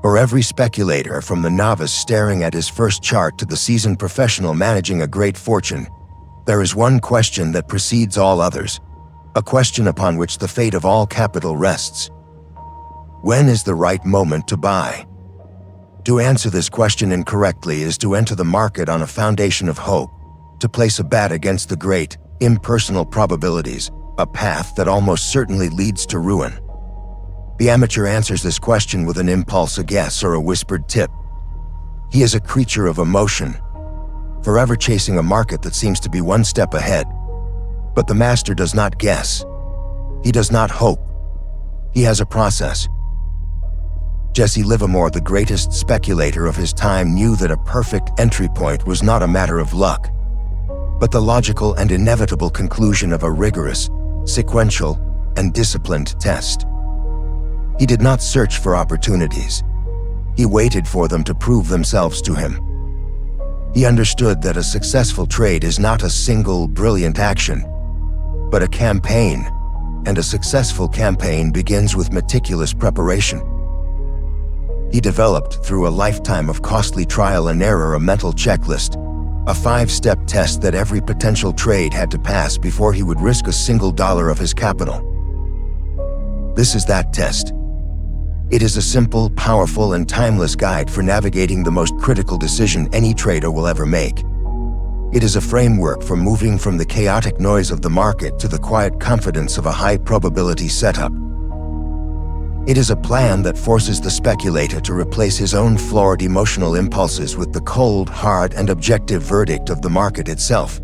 For every speculator, from the novice staring at his first chart to the seasoned professional managing a great fortune, there is one question that precedes all others, a question upon which the fate of all capital rests. When is the right moment to buy? To answer this question incorrectly is to enter the market on a foundation of hope, to place a bet against the great, impersonal probabilities, a path that almost certainly leads to ruin. The amateur answers this question with an impulse, a guess, or a whispered tip. He is a creature of emotion, forever chasing a market that seems to be one step ahead. But the master does not guess. He does not hope. He has a process. Jesse Livermore, the greatest speculator of his time, knew that a perfect entry point was not a matter of luck, but the logical and inevitable conclusion of a rigorous, sequential, and disciplined test. He did not search for opportunities. He waited for them to prove themselves to him. He understood that a successful trade is not a single brilliant action, but a campaign, and a successful campaign begins with meticulous preparation. He developed, through a lifetime of costly trial and error, a mental checklist, a 5-step test that every potential trade had to pass before he would risk a single dollar of his capital. This is that test. It is a simple, powerful, and timeless guide for navigating the most critical decision any trader will ever make. It is a framework for moving from the chaotic noise of the market to the quiet confidence of a high-probability setup. It is a plan that forces the speculator to replace his own flawed emotional impulses with the cold, hard, and objective verdict of the market itself.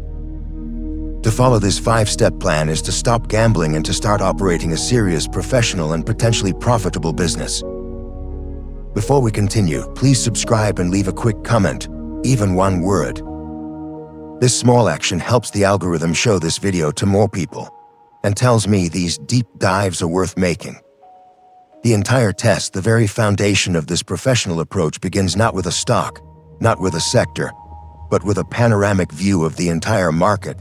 To follow this 5-step plan is to stop gambling and to start operating a serious, professional, and potentially profitable business. Before we continue, please subscribe and leave a quick comment, even one word. This small action helps the algorithm show this video to more people, and tells me these deep dives are worth making. The entire test, the very foundation of this professional approach, begins not with a stock, not with a sector, but with a panoramic view of the entire market.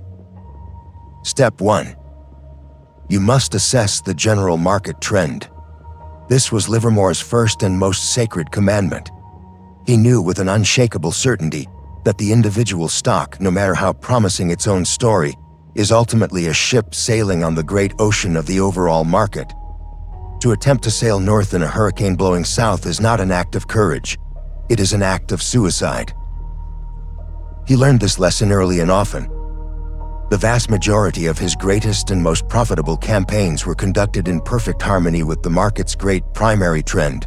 Step 1. You must assess the general market trend. This was Livermore's first and most sacred commandment. He knew with an unshakable certainty that the individual stock, no matter how promising its own story, is ultimately a ship sailing on the great ocean of the overall market. To attempt to sail north in a hurricane blowing south is not an act of courage. It is an act of suicide. He learned this lesson early and often. The vast majority of his greatest and most profitable campaigns were conducted in perfect harmony with the market's great primary trend.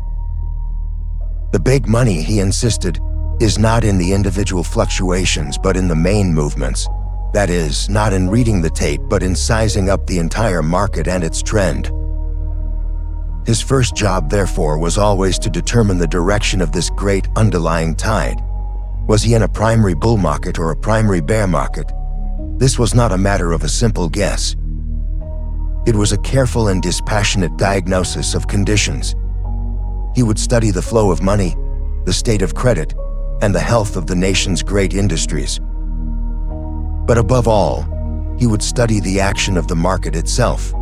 The big money, he insisted, is not in the individual fluctuations but in the main movements. That is, not in reading the tape but in sizing up the entire market and its trend. His first job, therefore, was always to determine the direction of this great underlying tide. Was he in a primary bull market or a primary bear market? This was not a matter of a simple guess. It was a careful and dispassionate diagnosis of conditions. He would study the flow of money, the state of credit, and the health of the nation's great industries. But above all, he would study the action of the market itself.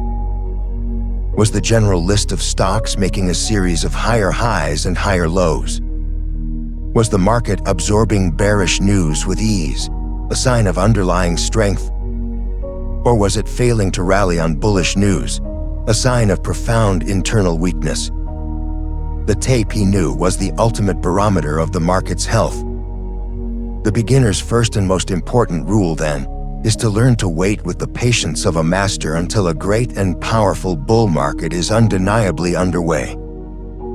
Was the general list of stocks making a series of higher highs and higher lows? Was the market absorbing bearish news with ease, a sign of underlying strength? Or was it failing to rally on bullish news, a sign of profound internal weakness? The tape, he knew, was the ultimate barometer of the market's health. The beginner's first and most important rule, then, is to learn to wait with the patience of a master until a great and powerful bull market is undeniably underway.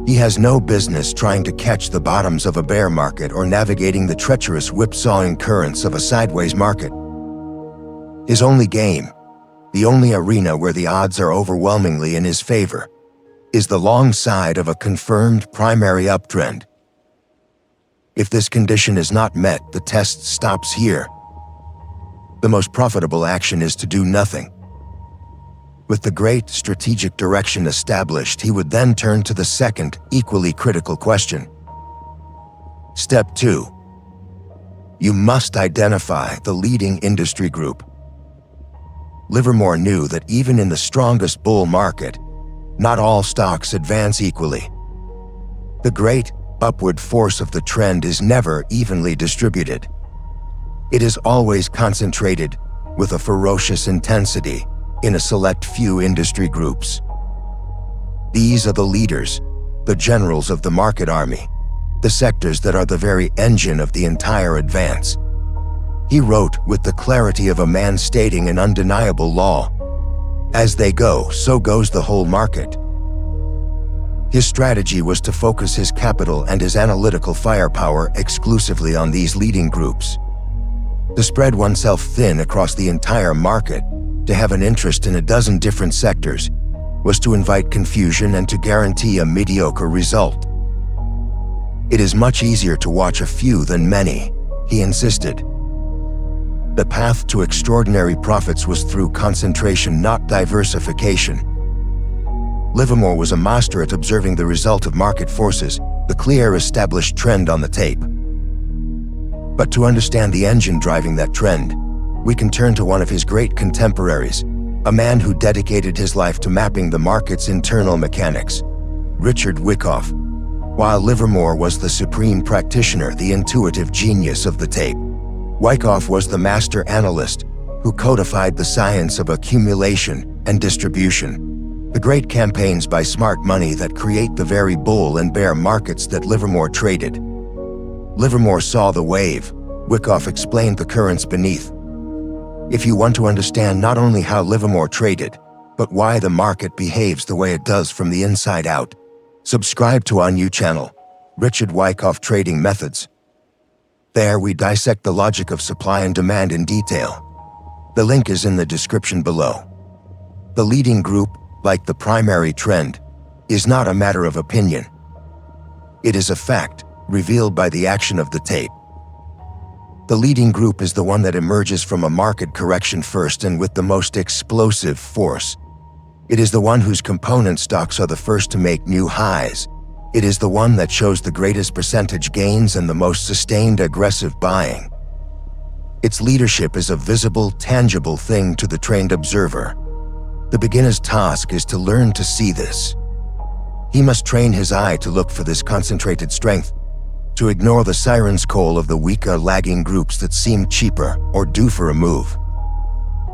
He has no business trying to catch the bottoms of a bear market or navigating the treacherous whipsawing currents of a sideways market. His only game, the only arena where the odds are overwhelmingly in his favor, is the long side of a confirmed primary uptrend. If this condition is not met, the test stops here. The most profitable action is to do nothing. With the great strategic direction established, he would then turn to the second, equally critical question. Step 2. You must identify the leading industry group. Livermore knew that even in the strongest bull market, not all stocks advance equally. The great, upward force of the trend is never evenly distributed. It is always concentrated with a ferocious intensity in a select few industry groups. These are the leaders, the generals of the market army, the sectors that are the very engine of the entire advance. He wrote with the clarity of a man stating an undeniable law. As they go, so goes the whole market. His strategy was to focus his capital and his analytical firepower exclusively on these leading groups. To spread oneself thin across the entire market, to have an interest in a dozen different sectors, was to invite confusion and to guarantee a mediocre result. It is much easier to watch a few than many, he insisted. The path to extraordinary profits was through concentration, not diversification. Livermore was a master at observing the result of market forces, the clear established trend on the tape. But to understand the engine driving that trend, we can turn to one of his great contemporaries, a man who dedicated his life to mapping the market's internal mechanics, Richard Wyckoff. While Livermore was the supreme practitioner, the intuitive genius of the tape, Wyckoff was the master analyst who codified the science of accumulation and distribution, the great campaigns by smart money that create the very bull and bear markets that Livermore traded. Livermore saw the wave, Wyckoff explained the currents beneath. If you want to understand not only how Livermore traded, but why the market behaves the way it does from the inside out, subscribe to our new channel, Richard Wyckoff Trading Methods. There we dissect the logic of supply and demand in detail. The link is in the description below. The leading group, like the primary trend, is not a matter of opinion. It is a fact, revealed by the action of the tape. The leading group is the one that emerges from a market correction first and with the most explosive force. It is the one whose component stocks are the first to make new highs. It is the one that shows the greatest percentage gains and the most sustained aggressive buying. Its leadership is a visible, tangible thing to the trained observer. The beginner's task is to learn to see this. He must train his eye to look for this concentrated strength, to ignore the siren's call of the weaker, lagging groups that seem cheaper or due for a move.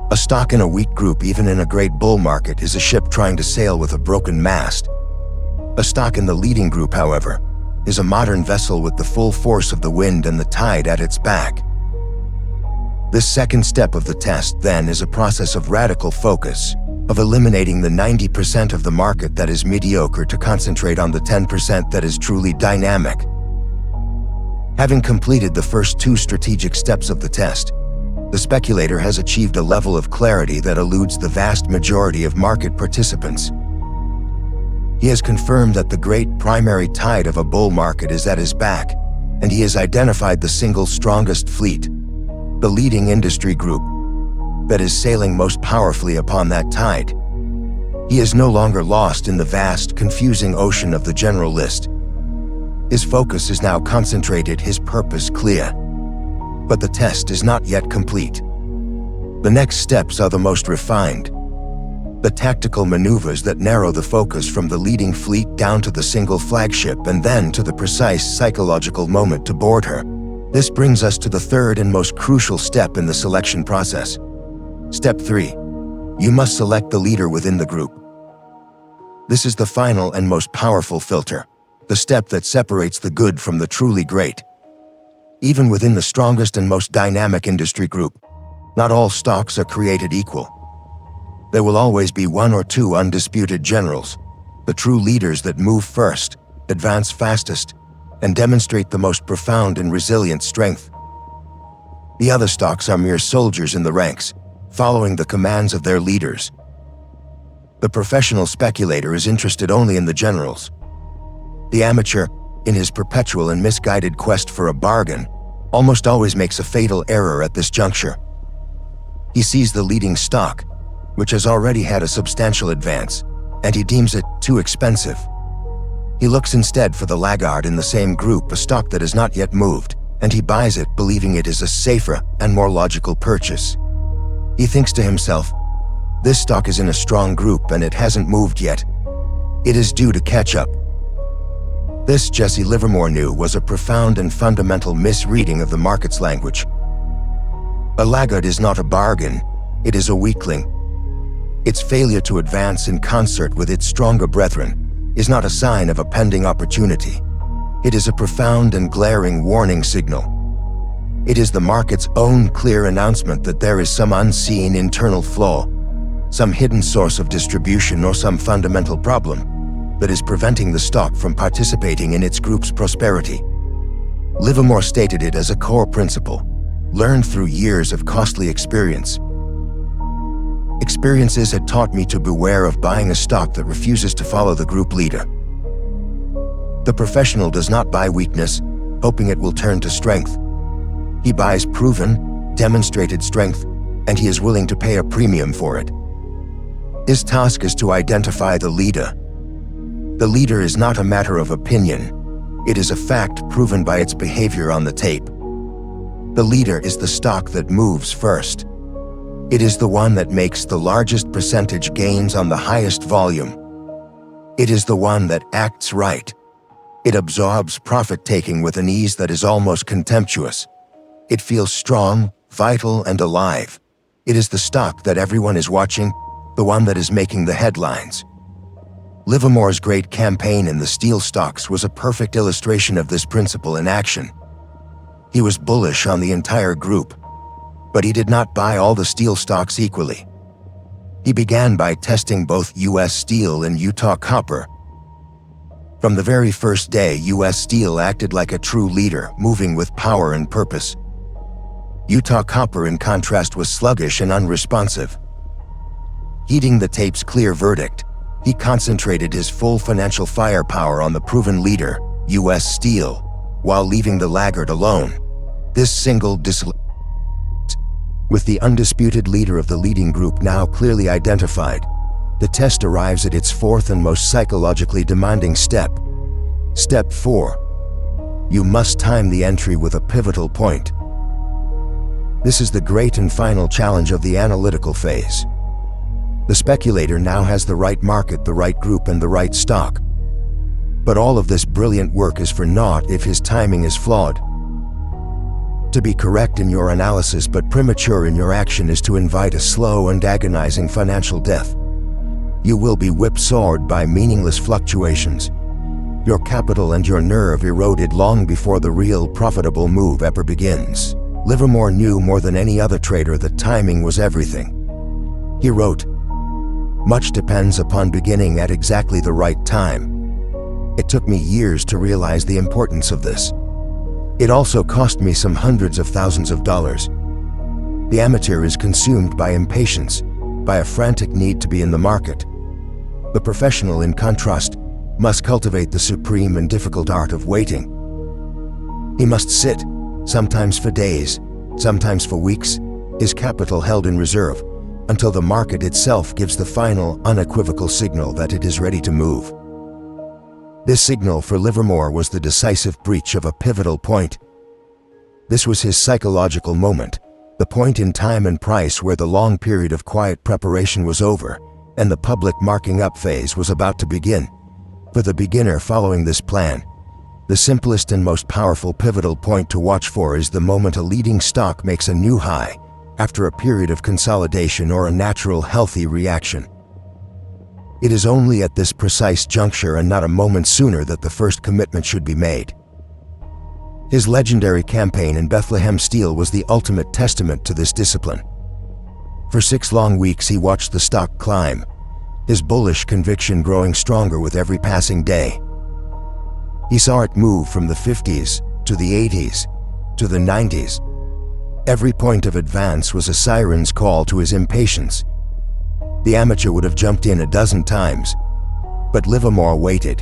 A stock in a weak group, even in a great bull market, is a ship trying to sail with a broken mast. A stock in the leading group, however, is a modern vessel with the full force of the wind and the tide at its back. This second step of the test, then, is a process of radical focus, of eliminating the 90% of the market that is mediocre to concentrate on the 10% that is truly dynamic. Having completed the first two strategic steps of the test, the speculator has achieved a level of clarity that eludes the vast majority of market participants. He has confirmed that the great primary tide of a bull market is at his back, and he has identified the single strongest fleet, the leading industry group, that is sailing most powerfully upon that tide. He is no longer lost in the vast, confusing ocean of the general list. His focus is now concentrated, his purpose clear. But the test is not yet complete. The next steps are the most refined. The tactical maneuvers that narrow the focus from the leading fleet down to the single flagship and then to the precise psychological moment to board her. This brings us to the third and most crucial step in the selection process. Step 3. You must select the leader within the group. This is the final and most powerful filter, the step that separates the good from the truly great. Even within the strongest and most dynamic industry group, not all stocks are created equal. There will always be one or two undisputed generals, the true leaders that move first, advance fastest, and demonstrate the most profound and resilient strength. The other stocks are mere soldiers in the ranks, following the commands of their leaders. The professional speculator is interested only in the generals. The amateur, in his perpetual and misguided quest for a bargain, almost always makes a fatal error at this juncture. He sees the leading stock, which has already had a substantial advance, and he deems it too expensive. He looks instead for the laggard in the same group, a stock that has not yet moved, and he buys it believing it is a safer and more logical purchase. He thinks to himself, this stock is in a strong group and it hasn't moved yet. It is due to catch up. This, Jesse Livermore knew, was a profound and fundamental misreading of the market's language. A laggard is not a bargain, it is a weakling. Its failure to advance in concert with its stronger brethren is not a sign of a pending opportunity. It is a profound and glaring warning signal. It is the market's own clear announcement that there is some unseen internal flaw, some hidden source of distribution, or some fundamental problem that is preventing the stock from participating in its group's prosperity. Livermore stated it as a core principle, learned through years of costly experience. Experiences had taught me to beware of buying a stock that refuses to follow the group leader. The professional does not buy weakness, hoping it will turn to strength. He buys proven, demonstrated strength, and he is willing to pay a premium for it. His task is to identify the leader. The leader is not a matter of opinion. It is a fact proven by its behavior on the tape. The leader is the stock that moves first. It is the one that makes the largest percentage gains on the highest volume. It is the one that acts right. It absorbs profit-taking with an ease that is almost contemptuous. It feels strong, vital, and alive. It is the stock that everyone is watching, the one that is making the headlines. Livermore's great campaign in the steel stocks was a perfect illustration of this principle in action. He was bullish on the entire group, but he did not buy all the steel stocks equally. He began by testing both U.S. Steel and Utah Copper. From the very first day, U.S. Steel acted like a true leader, moving with power and purpose. Utah Copper, in contrast, was sluggish and unresponsive. Heeding the tape's clear verdict, he concentrated his full financial firepower on the proven leader, U.S. Steel, while leaving the laggard alone. This single with the undisputed leader of the leading group now clearly identified, the test arrives at its fourth and most psychologically demanding step. Step 4. You must time the entry with a pivotal point. This is the great and final challenge of the analytical phase. The speculator now has the right market, the right group, and the right stock. But all of this brilliant work is for naught if his timing is flawed. To be correct in your analysis but premature in your action is to invite a slow and agonizing financial death. You will be whipsawed by meaningless fluctuations. Your capital and your nerve eroded long before the real profitable move ever begins. Livermore knew more than any other trader that timing was everything. He wrote, "Much depends upon beginning at exactly the right time." It took me years to realize the importance of this. It also cost me some hundreds of thousands of dollars. The amateur is consumed by impatience, by a frantic need to be in the market. The professional, in contrast, must cultivate the supreme and difficult art of waiting. He must sit, sometimes for days, sometimes for weeks, his capital held in reserve, until the market itself gives the final, unequivocal signal that it is ready to move. This signal for Livermore was the decisive breach of a pivotal point. This was his psychological moment, the point in time and price where the long period of quiet preparation was over, and the public marking up phase was about to begin. For the beginner following this plan, the simplest and most powerful pivotal point to watch for is the moment a leading stock makes a new high, after a period of consolidation or a natural healthy reaction. It is only at this precise juncture and not a moment sooner that the first commitment should be made. His legendary campaign in Bethlehem Steel was the ultimate testament to this discipline. For 6 long weeks he watched the stock climb, his bullish conviction growing stronger with every passing day. He saw it move from the 50s to the 80s to the 90s. Every point of advance was a siren's call to his impatience. The amateur would have jumped in a dozen times, but Livermore waited.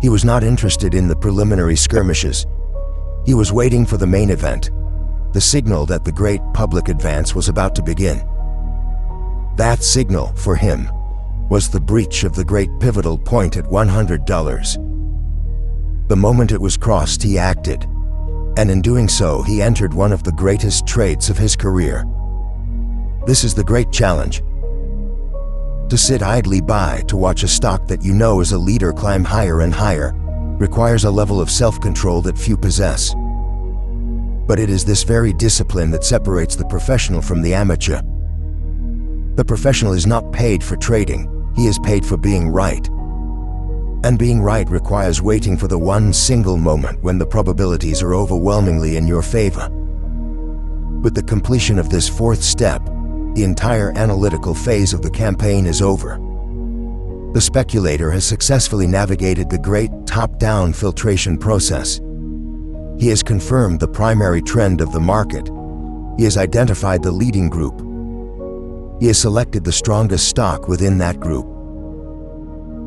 He was not interested in the preliminary skirmishes. He was waiting for the main event, the signal that the great public advance was about to begin. That signal, for him, was the breach of the great pivotal point at $100. The moment it was crossed, he acted, and in doing so, he entered one of the greatest trades of his career. This is the great challenge. To sit idly by to watch a stock that you know is a leader climb higher and higher, requires a level of self-control that few possess. But it is this very discipline that separates the professional from the amateur. The professional is not paid for trading, he is paid for being right. And being right requires waiting for the one single moment when the probabilities are overwhelmingly in your favor. With the completion of this fourth step, the entire analytical phase of the campaign is over. The speculator has successfully navigated the great top-down filtration process. He has confirmed the primary trend of the market. He has identified the leading group. He has selected the strongest stock within that group.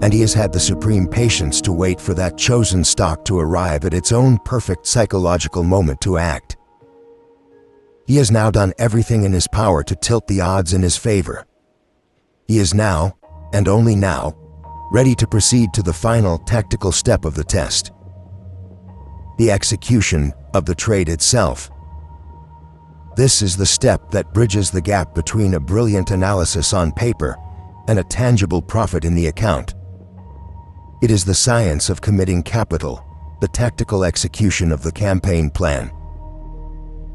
And he has had the supreme patience to wait for that chosen stock to arrive at its own perfect psychological moment to act. He has now done everything in his power to tilt the odds in his favor. He is now, and only now, ready to proceed to the final tactical step of the test: the execution of the trade itself. This is the step that bridges the gap between a brilliant analysis on paper and a tangible profit in the account. It is the science of committing capital, the tactical execution of the campaign plan.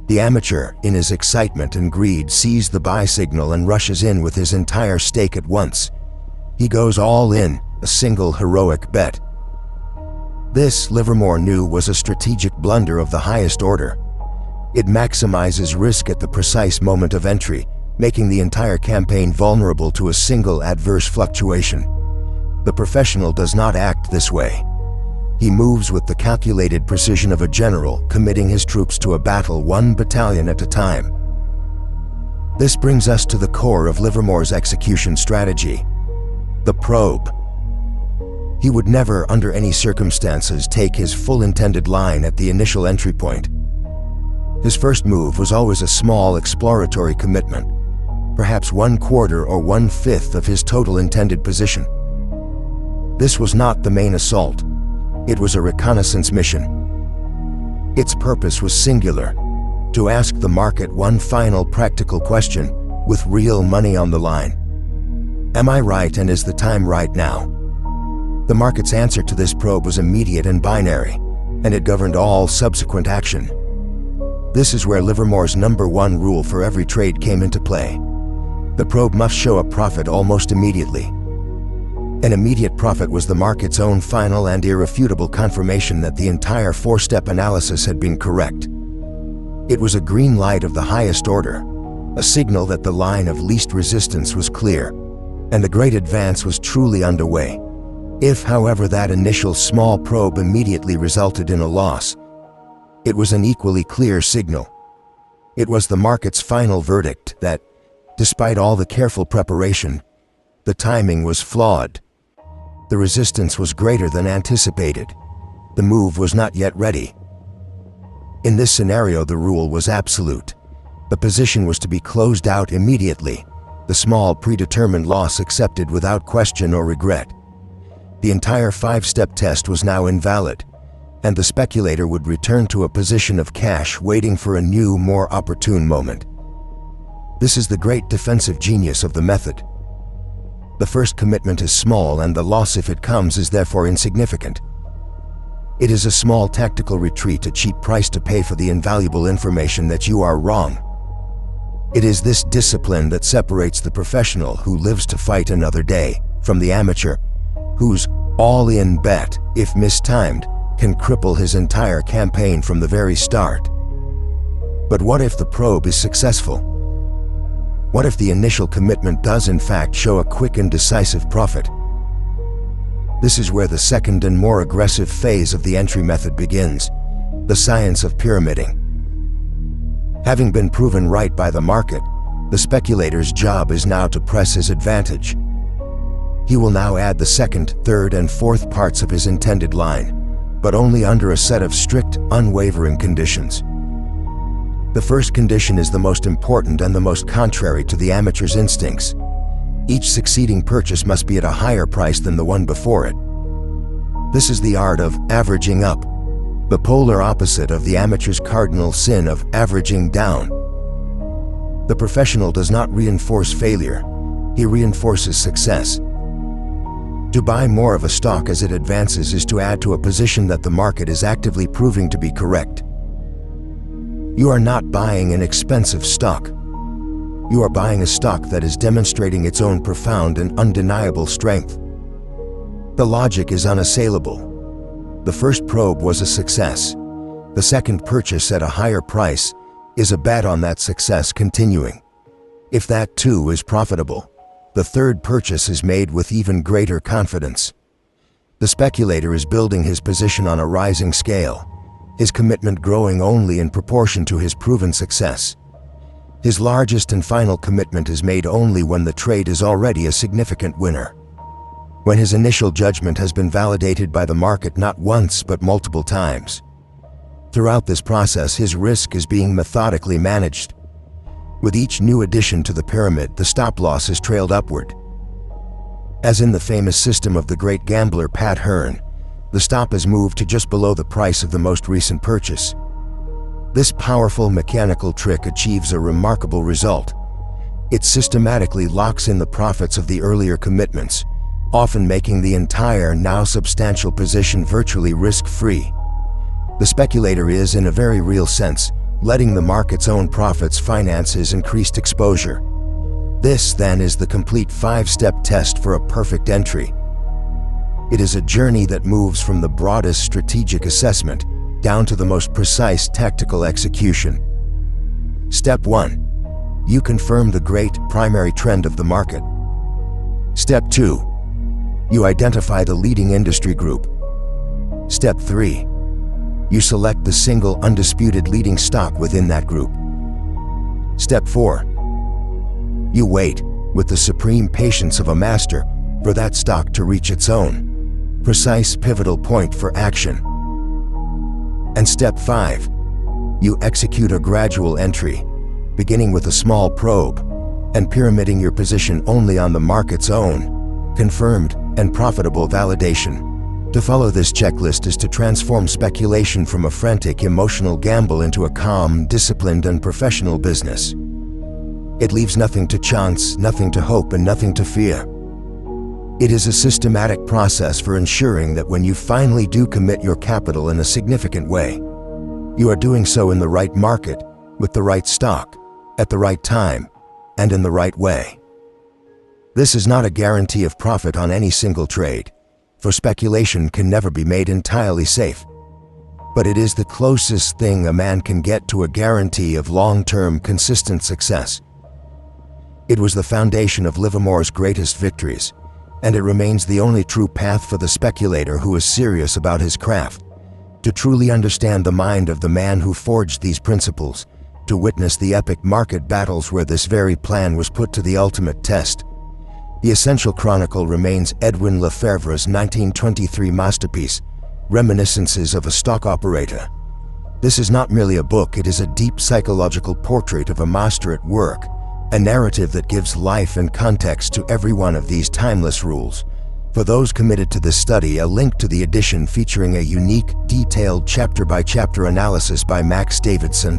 The amateur, in his excitement and greed, sees the buy signal and rushes in with his entire stake at once. He goes all in, a single heroic bet. This, Livermore knew, was a strategic blunder of the highest order. It maximizes risk at the precise moment of entry, making the entire campaign vulnerable to a single adverse fluctuation. The professional does not act this way. He moves with the calculated precision of a general, committing his troops to a battle one battalion at a time. This brings us to the core of Livermore's execution strategy: the probe. He would never, under any circumstances, take his full intended line at the initial entry point. His first move was always a small exploratory commitment, perhaps 1/4 or 1/5 of his total intended position. This was not the main assault. It was a reconnaissance mission. Its purpose was singular: to ask the market one final practical question, with real money on the line. Am I right, and is the time right now? The market's answer to this probe was immediate and binary, and it governed all subsequent action. This is where Livermore's #1 rule for every trade came into play. The probe must show a profit almost immediately. An immediate profit was the market's own final and irrefutable confirmation that the entire four-step analysis had been correct. It was a green light of the highest order, a signal that the line of least resistance was clear, and the great advance was truly underway. If, however, that initial small probe immediately resulted in a loss, it was an equally clear signal. It was the market's final verdict that, despite all the careful preparation, the timing was flawed. The resistance was greater than anticipated. The move was not yet ready. In this scenario, the rule was absolute. The position was to be closed out immediately, the small predetermined loss accepted without question or regret. The entire five-step test was now invalid, and the speculator would return to a position of cash, waiting for a new, more opportune moment. This is the great defensive genius of the method. The first commitment is small, and the loss, if it comes, is therefore insignificant. It is a small tactical retreat, a cheap price to pay for the invaluable information that you are wrong. It is this discipline that separates the professional who lives to fight another day from the amateur whose all-in bet, if mistimed, can cripple his entire campaign from the very start. But what if the probe is successful? What if the initial commitment does in fact show a quick and decisive profit? This is where the second and more aggressive phase of the entry method begins, the science of pyramiding. Having been proven right by the market, the speculator's job is now to press his advantage. He will now add the second, third, and fourth parts of his intended line, but only under a set of strict, unwavering conditions. The first condition is the most important and the most contrary to the amateur's instincts. Each succeeding purchase must be at a higher price than the one before it. This is the art of averaging up, the polar opposite of the amateur's cardinal sin of averaging down. The professional does not reinforce failure, he reinforces success. To buy more of a stock as it advances is to add to a position that the market is actively proving to be correct. You are not buying an expensive stock. You are buying a stock that is demonstrating its own profound and undeniable strength. The logic is unassailable. The first probe was a success. The second purchase at a higher price is a bet on that success continuing. If that too is profitable, the third purchase is made with even greater confidence. The speculator is building his position on a rising scale, his commitment growing only in proportion to his proven success. His largest and final commitment is made only when the trade is already a significant winner. When his initial judgment has been validated by the market not once but multiple times. Throughout this process, his risk is being methodically managed. With each new addition to the pyramid, the stop loss is trailed upward. As in the famous system of the great gambler Pat Hearn, the stop is moved to just below the price of the most recent purchase. This powerful mechanical trick achieves a remarkable result. It systematically locks in the profits of the earlier commitments, often making the entire now substantial position virtually risk-free. The speculator is, in a very real sense, letting the market's own profits finance his increased exposure. This, then, is the complete 5-step test for a perfect entry. It is a journey that moves from the broadest strategic assessment down to the most precise tactical execution. Step 1. You confirm the great primary trend of the market. Step 2. You identify the leading industry group. Step 3. You select the single undisputed leading stock within that group. Step 4. You wait, with the supreme patience of a master, for that stock to reach its own precise pivotal point for action. And Step 5. You execute a gradual entry, beginning with a small probe and pyramiding your position only on the market's own confirmed and profitable validation. To follow this checklist is to transform speculation from a frantic emotional gamble into a calm, disciplined, and professional business. It leaves nothing to chance, nothing to hope, and nothing to fear. It is a systematic process for ensuring that when you finally do commit your capital in a significant way, you are doing so in the right market, with the right stock, at the right time, and in the right way. This is not a guarantee of profit on any single trade, for speculation can never be made entirely safe. But it is the closest thing a man can get to a guarantee of long-term, consistent success. It was the foundation of Livermore's greatest victories, and it remains the only true path for the speculator who is serious about his craft. To truly understand the mind of the man who forged these principles, to witness the epic market battles where this very plan was put to the ultimate test, the essential chronicle remains Edwin Lefebvre's 1923 masterpiece, Reminiscences of a Stock Operator. This is not merely a book, it is a deep psychological portrait of a master at work, a narrative that gives life and context to every one of these timeless rules. For those committed to this study, a link to the edition featuring a unique, detailed chapter-by-chapter analysis by Max Davidson,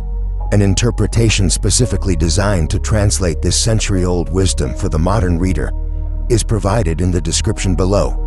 an interpretation specifically designed to translate this century-old wisdom for the modern reader, is provided in the description below.